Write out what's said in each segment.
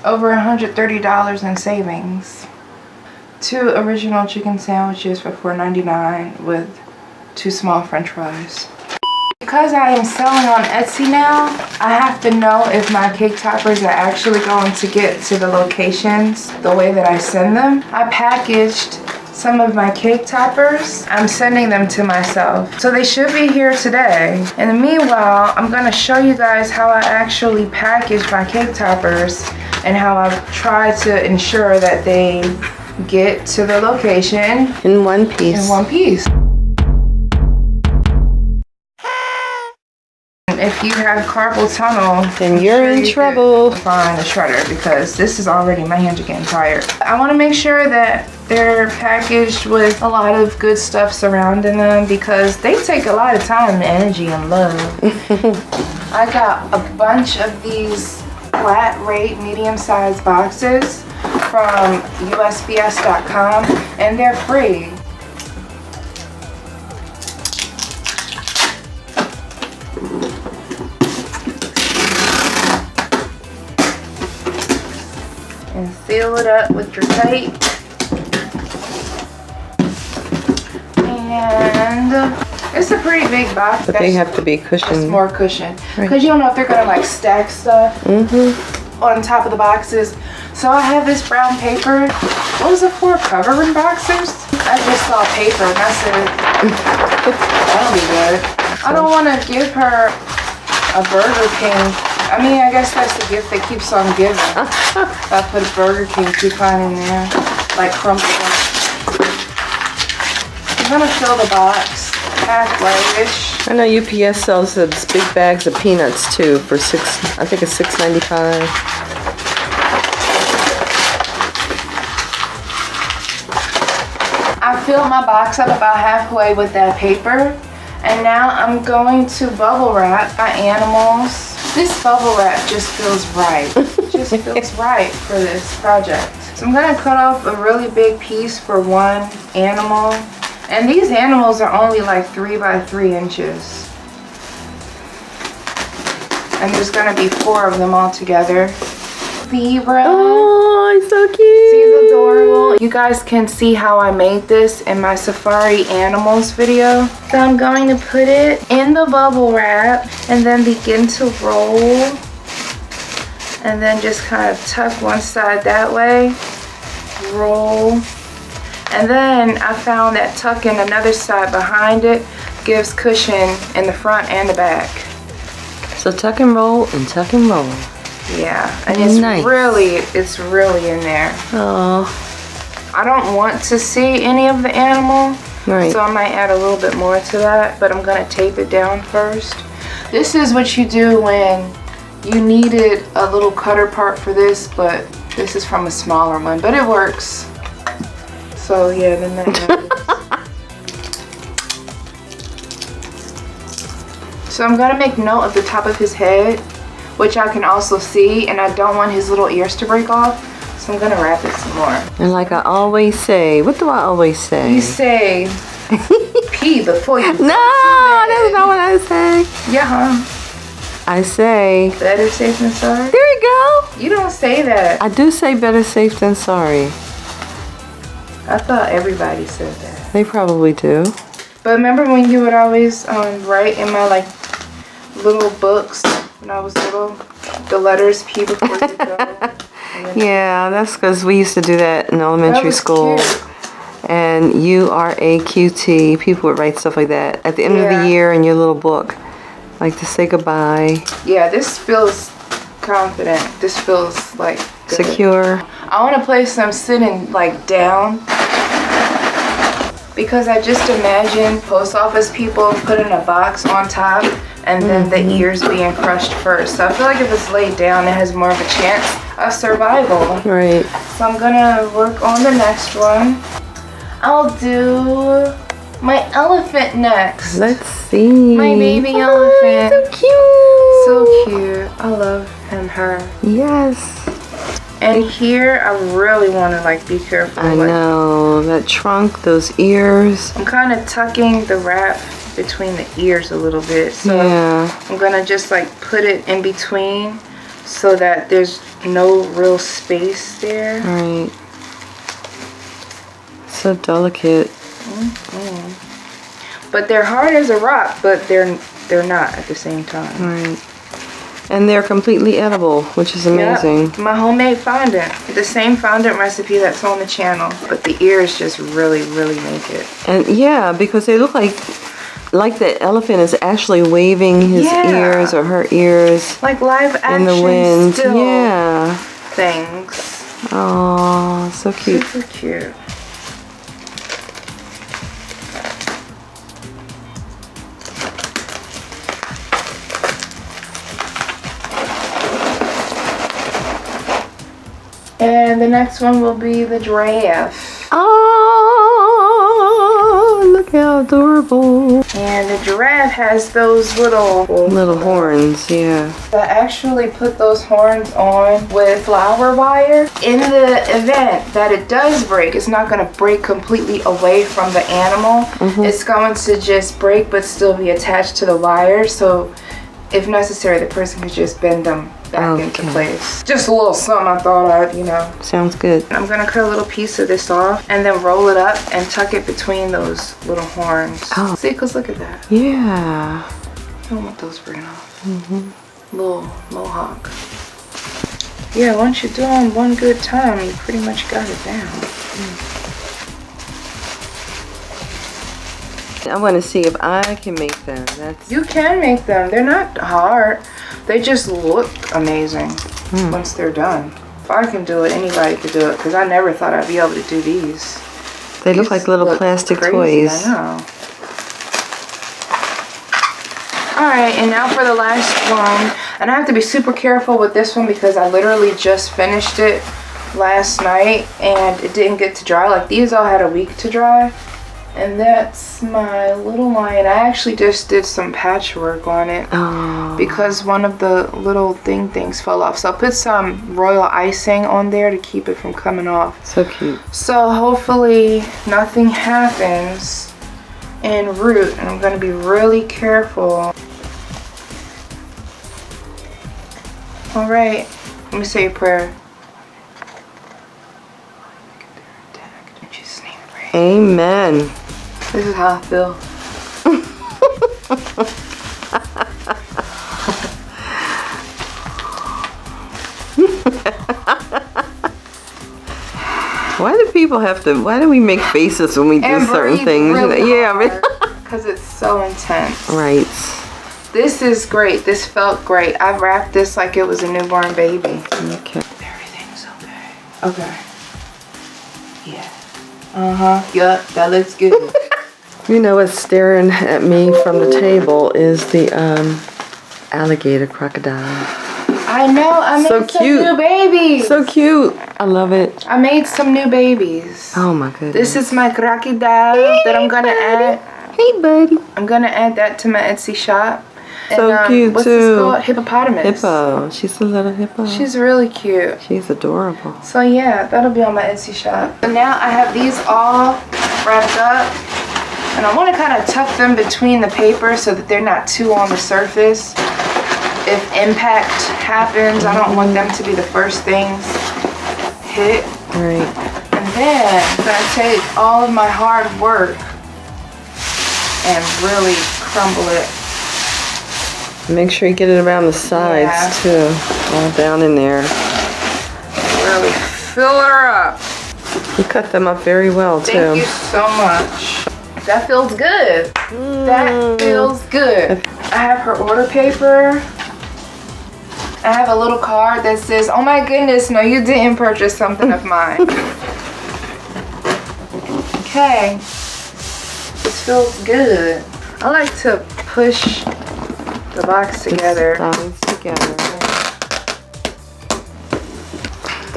over $130 in savings. 2 original chicken sandwiches for $4.99 with 2 small french fries. Because I am selling on Etsy now, I have to know if my cake toppers are actually going to get to the locations the way that I send them. I packaged some of my cake toppers. I'm sending them to myself. So they should be here today. In the meanwhile, I'm gonna show you guys how I actually package my cake toppers and how I've tried to ensure that they get to the location in one piece. In one piece. If you have carpal tunnel, then you're in trouble. Find a shredder because this is already, my hands are getting tired. I want to make sure that they're packaged with a lot of good stuff surrounding them because they take a lot of time and energy and love. I got a bunch of these flat rate medium-sized boxes from USPS.com and they're free. And seal it up with your tape. And it's a pretty big box. But they have to be cushioned. It's more cushion. Because right. You don't know if they're going to like stack stuff on top of the boxes. So I have this brown paper. What was it for? Covering boxes? I just saw paper and I said, that'll be good. I don't want to give her a Burger King. I mean, I guess that's the gift that keeps on giving. I put a Burger King coupon in there, like crumpled up. I'm gonna fill the box halfway-ish. I know UPS sells those big bags of peanuts too for I think it's $6.95. I filled my box up about halfway with that paper, and now I'm going to bubble wrap my animals. This bubble wrap just feels right. It just feels right for this project. So I'm gonna cut off a really big piece for one animal. And these animals are only like 3 by 3 inches. And there's gonna be 4 of them all together. Zebra. Oh, it's so cute. She's adorable. You guys can see how I made this in my Safari Animals video. So I'm going to put it in the bubble wrap and then begin to roll. And then just kind of tuck one side that way. Roll. And then I found that tucking another side behind it gives cushion in the front and the back. So tuck and roll and tuck and roll. Yeah, and it's nice. it's really in there. Oh. I don't want to see any of the animal, right. So I might add a little bit more to that, but I'm gonna tape it down first. This is what you do when you needed a little cutter part for this, but this is from a smaller one, but it works. So yeah, then that happens. So I'm gonna make note of the top of his head, which I can also see, and I don't want his little ears to break off, so I'm gonna wrap it some more. And like I always say, what do I always say? You say pee before you No, that's not what I say. Yeah. I say Better safe than sorry? There you go. You don't say that. I do say better safe than sorry. I thought everybody said that. They probably do. But remember when you would always write in my like little books when I was little, the letters P before you go. Yeah, that's because we used to do that in elementary school. Cute. And URAQT, people would write stuff like that at the end of the year in your little book, like to say goodbye. Yeah, this feels confident. This feels like good. Secure. I want to place them sitting like down because I just imagine post office people putting a box on top and then the ears being crushed first. So I feel like if it's laid down, it has more of a chance of survival. Right. So I'm gonna work on the next one. I'll do my elephant next. Let's see. My baby elephant. So cute. So cute. I love him, her. Yes. And here, I really want to like be careful. I know. That trunk, those ears. I'm kind of tucking the wrap between the ears a little bit. So yeah. I'm going to just like put it in between so that there's no real space there. Right. So delicate. But they're hard as a rock, but they're not at the same time. Right. And they're completely edible, which is amazing. Yep. My homemade fondant. The same fondant recipe that's on the channel, but the ears just really, really make it. And yeah, because they look like the elephant is actually waving his ears or her ears. Like live action in the wind. Still yeah. things. Oh, so cute. Super cute. And the next one will be the giraffe. Oh, look how adorable. And the giraffe has those little horns, yeah. I actually put those horns on with flower wire. In the event that it does break, it's not going to break completely away from the animal. It's going to just break but still be attached to the wire. So if necessary, the person could just bend them back into place. Just a little something I thought I'd, Sounds good. I'm gonna cut a little piece of this off and then roll it up and tuck it between those little horns. Oh. See, cause look at that. Yeah. I don't want those breaking off. Little mohawk. Yeah, once you do them one good time, you pretty much got it down. I want to see if I can make them. You can make them. They're not hard. They just look amazing once they're done. If I can do it, anybody could do it, because I never thought I'd be able to do these. They look like little plastic crazy, toys. I know. Alright, and now for the last one. And I have to be super careful with this one because I literally just finished it last night and it didn't get to dry. Like, these all had a week to dry. And that's my little lion. I actually just did some patchwork on it because one of the little things fell off. So I put some royal icing on there to keep it from coming off. So cute. So hopefully nothing happens en route. And I'm going to be really careful. Alright, let me say a prayer. In Jesus' name, pray. Amen. This is how I feel. Why do we make faces when we do certain things? Really yeah, because it's so intense. Right. This is great. This felt great. I wrapped this like it was a newborn baby. Okay. Everything's okay. Okay. Yeah. Yup, that looks good. You know what's staring at me from the table is the alligator crocodile. I know. I made So some cute. new babies. So cute. I love it. I made some new babies. Oh my goodness. This is my crocodile that I'm gonna add. Hey, buddy. I'm gonna add that to my Etsy shop. So cute what's too. This called? Hippopotamus. Hippo. She's a little hippo. She's really cute. She's adorable. So yeah, that'll be on my Etsy shop. So now I have these all wrapped up. And I want to kind of tuck them between the paper so that they're not too on the surface. If impact happens, I don't want them to be the first things hit. Right. And then I'm going to take all of my hard work and really crumble it. Make sure you get it around the sides too. All down in there. Really fill her up. You cut them up very well too. Thank you so much. That feels good. That feels good. I have her order paper. I have a little card that says, oh my goodness, no, you didn't purchase something of mine. Okay. This feels good. I like to push the box together.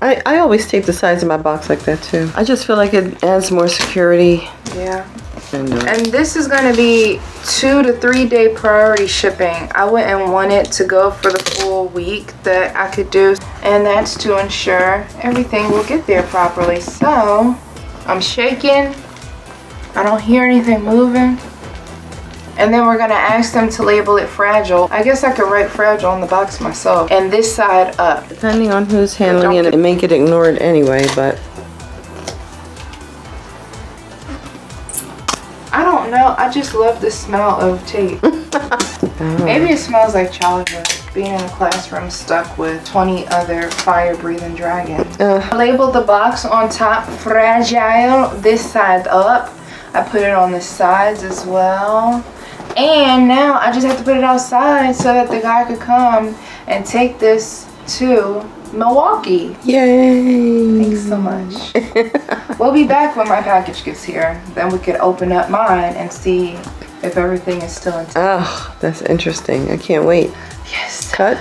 I always tape the sides of my box like that too. I just feel like it adds more security. Yeah. And this is going to be 2 to 3 day priority shipping. I wouldn't want it to go for the full week that I could do. And that's to ensure everything will get there properly. So I'm shaking. I don't hear anything moving. And then we're gonna ask them to label it fragile. I guess I could write fragile on the box myself. And this side up. Depending on who's handling it, it may get ignored anyway, but. I don't know, I just love the smell of tape. Maybe it smells like childhood, being in a classroom stuck with 20 other fire-breathing dragons. I labeled the box on top fragile, this side up. I put it on the sides as well. And now I just have to put it outside so that the guy could come and take this to Milwaukee. Yay! Thanks so much. We'll be back when my package gets here. Then we could open up mine and see if everything is still intact. Oh, that's interesting. I can't wait. Yes. Cut.